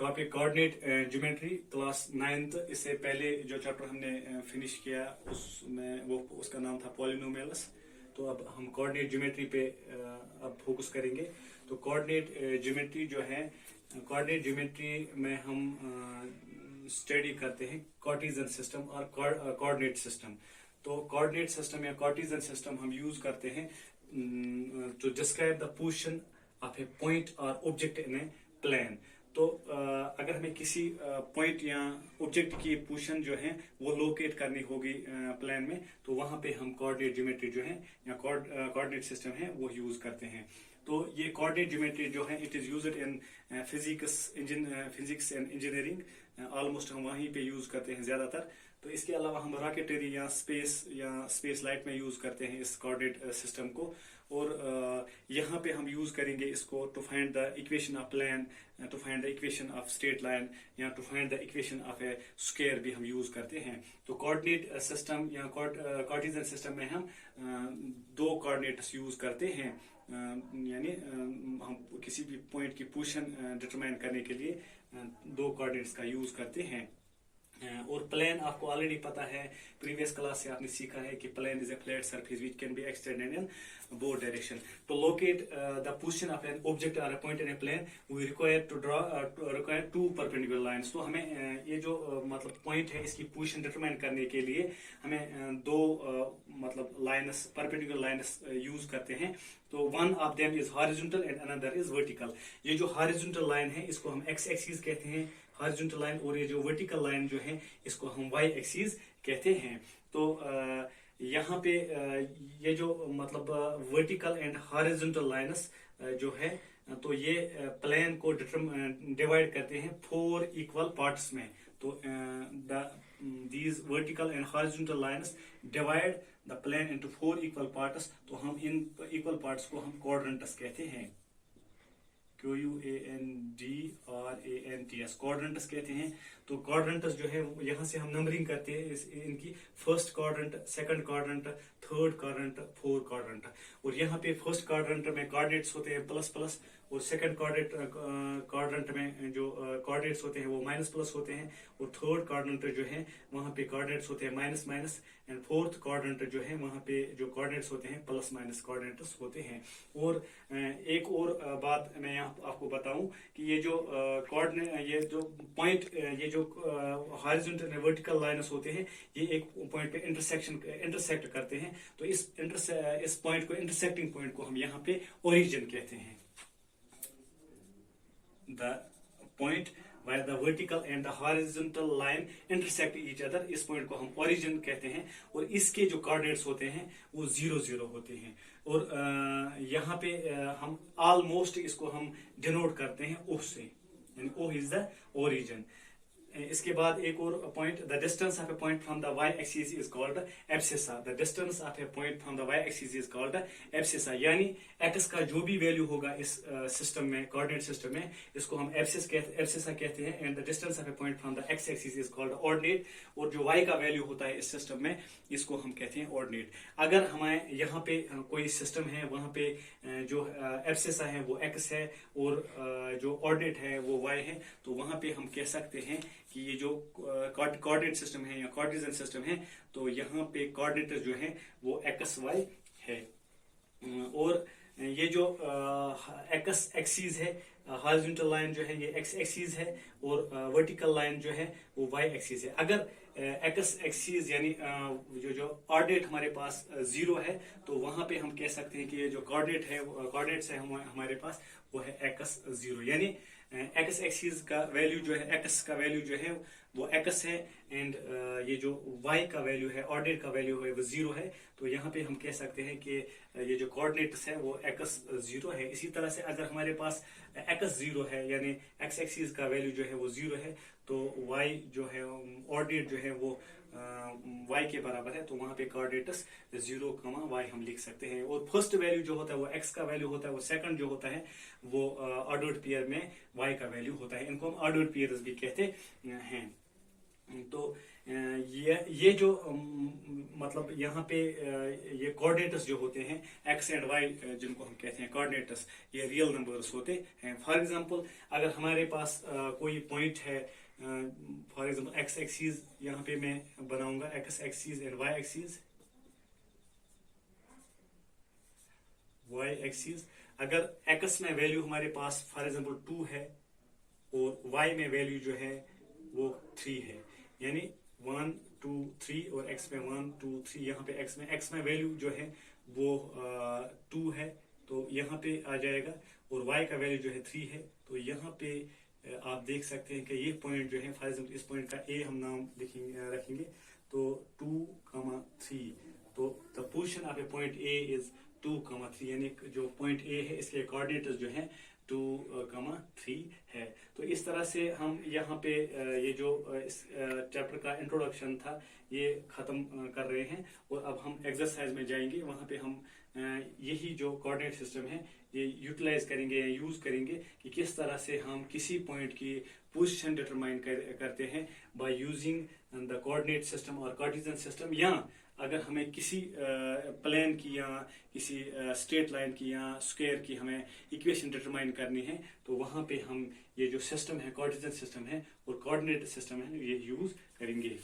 Topic coordinate geometry class 9th। इससे पहले जो चैप्टर हमने फिनिश किया उसमें वो उसका नाम था पॉलिनोमियल्स। तो अब हम कोऑर्डिनेट ज्योमेट्री पे अब फोकस करेंगे। तो कोऑर्डिनेट ज्योमेट्री जो है, कोऑर्डिनेट ज्योमेट्री में हम स्टडी करते हैं कार्टेशियन सिस्टम और कोऑर्डिनेट सिस्टम। तो कोऑर्डिनेट सिस्टम या कार्टेशियन सिस्टम हम यूज करते हैं to describe the position of a point और ऑब्जेक्ट इन ए प्लेन। तो अगर हमें किसी पॉइंट या ऑब्जेक्ट की पोजीशन जो है वो लोकेट करनी होगी प्लेन में, तो वहां पे हम कोऑर्डिनेट ज्योमेट्री जो है या कोऑर्डिनेट सिस्टम है वो यूज करते हैं। तो ये कोऑर्डिनेट ज्योमेट्री जो है it is used in physics and engineering. Almost हम वहीं पे यूज करते हैं ज्यादातर। तो इसके अलावा हम रॉकेटरी या स्पेस लाइट में यूज करते हैं इस कोऑर्डिनेट सिस्टम को। और यहाँ पे हम यूज करेंगे इसको to find the equation of plane, to find the equation of straight line या to find the equation of a square भी हम यूज करते हैं। तो कोऑर्डिनेट सिस्टम या कार्टेशियन सिस्टम में हम दो कोऑर्डिनेट्स यूज करते हैं, यानी हम किसी भी पॉइंट की पोजीशन डिटरमाइन करने के लिए दो कोऑर्डिनेट्स का यूज करते हैं। और प्लेन आपको ऑलरेडी पता है, प्रीवियस क्लास से आपने सीखा है कि plane is a flat surface which can be extended in both direction. तो locate the position of an object और a point in a plane we require two perpendicular lines. तो हमें ये जो मतलब पॉइंट है इसकी पोजीशन डिटरमाइन करने के लिए हमें दो मतलब लाइन्स, परपेंडिकुलर लाइन्स यूज करते हैं। तो one of them is horizontal and another is vertical. ये जो हॉरिजॉन्टल लाइन है इसको हम एक्स एक्सिस कहते हैं, हॉरिजॉन्टल लाइन, और ये जो वर्टिकल लाइन जो है इसको हम वाई एक्सिस कहते हैं। तो यहाँ पे ये जो मतलब वर्टिकल एंड हॉरिजॉन्टल लाइन्स जो है, तो ये प्लेन को डिवाइड करते हैं 4 इक्वल पार्ट्स में। तो these vertical and horizontal lines divide the plane into 4 equal parts। तो हम इन इक्वल पार्ट्स को हम quadrants कहते हैं, QUADRANTS क्वाड्रेंट्स कहते हैं। तो क्वाड्रेंट्स जो है यहाँ से हम नंबरिंग करते हैं इनकी, first quadrant, second quadrant, third quadrant, fourth quadrant. और यहाँ पे फर्स्ट क्वाड्रेंट में कोऑर्डिनेट्स होते हैं प्लस प्लस, और सेकंड क्वाड्रेंट में जो कोऑर्डिनेट्स होते हैं वो माइनस प्लस होते हैं, और थर्ड क्वाड्रेंट जो है वहाँ पे कोऑर्डिनेट्स होते हैं minus minus, and fourth quadrant जो है वहाँ पे जो कोऑर्डिनेट्स होते हैं प्लस माइनस कोऑर्डिनेट्स होते हैं। और एक और बात मैं यहाँ आपको बताऊं कि ये जो ये जो पॉइंट, ये जो हॉरिजॉन्टल वर्टिकल लाइन्स होते हैं ये एक पॉइंट पे इंटरसेक्ट करते हैं। तो इस पॉइंट को, इंटरसेक्टिंग पॉइंट को हम यहाँ पे ओरिजिन कहते हैं। The point where the vertical and the horizontal line intersect each other, इस पॉइंट को हम ओरिजिन कहते हैं। और इसके जो कोऑर्डिनेट्स होते हैं वो 0 0 होते हैं। और यहाँ पे हम ऑलमोस्ट इसको हम डिनोट करते हैं O से, यानी O इज द ओरिजिन। इसके बाद एक और point, the distance of a point from the Y axis is called abscissa. The distance of a point from the Y axis is called abscissa, यानी X का जो भी वैल्यू होगा इस सिस्टम में, कोऑर्डिनेट सिस्टम में, इसको हम एब्सिसा कहते हैं। And the distance of a point from the x axis is called ordinate. और जो वाई का वैल्यू होता है इस सिस्टम में इसको हम कहते हैं ऑर्डिनेट। अगर हमें यहाँ पे कोई सिस्टम है वहां पे जो एब्सिसा है वो एक्स है और जो ऑर्डिनेट है वो वाई है, तो वहां पे हम कह सकते हैं कि ये जो कोऑर्डिनेट सिस्टम है या कार्टेशियन सिस्टम है, तो यहाँ पे कोऑर्डिनेटर जो है वो एक्स वाई है। और ये जो एक्स एक्सिस है, हॉरिजॉन्टल लाइन जो है ये एक्स एक्सिस है, और वर्टिकल लाइन जो है वो वाई एक्सिस है। अगर एक्स एक्सिस यानी जो ऑर्डिनेट हमारे पास 0 है, तो वहां पे हम कह सकते हैं कि ये जो कोऑर्डिनेट्स है हमारे पास वो है एक्स 0, यानी एक्स एक्सिस का वैल्यू जो है, एक्स का वैल्यू जो है वो एक्स है, एंड ये जो वाई का वैल्यू है, ऑर्डिनेट का वैल्यू है वो 0 है। तो यहाँ पे हम कह सकते हैं कि ये जो कोऑर्डिनेट्स है वो एक्स 0 है। इसी तरह से अगर हमारे पास एक्स 0 है यानी एक्स एक्सिस का वैल्यू जो है वो 0 है, तो वाई जो है, ऑर्डिनेट जो है वो वाई के बराबर है, तो वहां पे कोऑर्डिनेट्स 0, वाई हम लिख सकते हैं। और फर्स्ट वैल्यू जो होता है वो एक्स का वैल्यू होता है, वो सेकंड जो होता है वो ऑर्डर्ड पेयर में वाई का वैल्यू होता है। इनको हम ऑर्डर्ड पेयर्स भी कहते हैं। तो ये जो मतलब यहाँ पे ये कोऑर्डिनेटर्स जो होते हैं एक्स एंड वाई जिनको हम कहते हैं कोऑर्डिनेटर्स, ये रियल नंबर्स होते हैं। फॉर एग्जांपल अगर हमारे पास कोई पॉइंट है, फॉर एग्जांपल एक्स एक्सीज यहाँ पे मैं बनाऊंगा, X axes and Y axes, Y axes. अगर एक्स में वैल्यू हमारे पास फॉर एग्जांपल 2 है और वाई में वैल्यू जो है वो 3 है, यानी 1 2 3 और एक्स में 1 2 3, यहाँ पे एक्स में वैल्यू जो है वो 2 है तो यहाँ पे आ जाएगा, और वाई का वैल्यू जो है 3 है। तो यहाँ पे आप देख सकते हैं कि ये पॉइंट जो है फॉर एग्जाम्पल इस पॉइंट का ए हम नाम रखेंगे, तो 2,3, तो the position of a point A is 2,3, यानी जो पॉइंट ए है इसके कोऑर्डिनेटर्स जो है 2,3 है। तो इस तरह से हम यहाँ पे ये जो इस चैप्टर का इंट्रोडक्शन था ये खत्म कर रहे हैं, और अब हम एक्सरसाइज में जाएंगे। वहां पे हम यही जो कोऑर्डिनेट सिस्टम है ये यूटिलाइज करेंगे या यूज करेंगे कि किस तरह से हम किसी पॉइंट की पोजीशन डिटरमाइन करते हैं by using the coordinate system और कार्टेशियन सिस्टम, या अगर हमें किसी प्लेन की या किसी स्ट्रेट लाइन की या स्क्वायर की हमें इक्वेशन डिटरमाइन करनी है तो वहां पे हम ये जो सिस्टम है कार्टेशियन सिस्टम है और कोऑर्डिनेट सिस्टम है ये यूज करेंगे।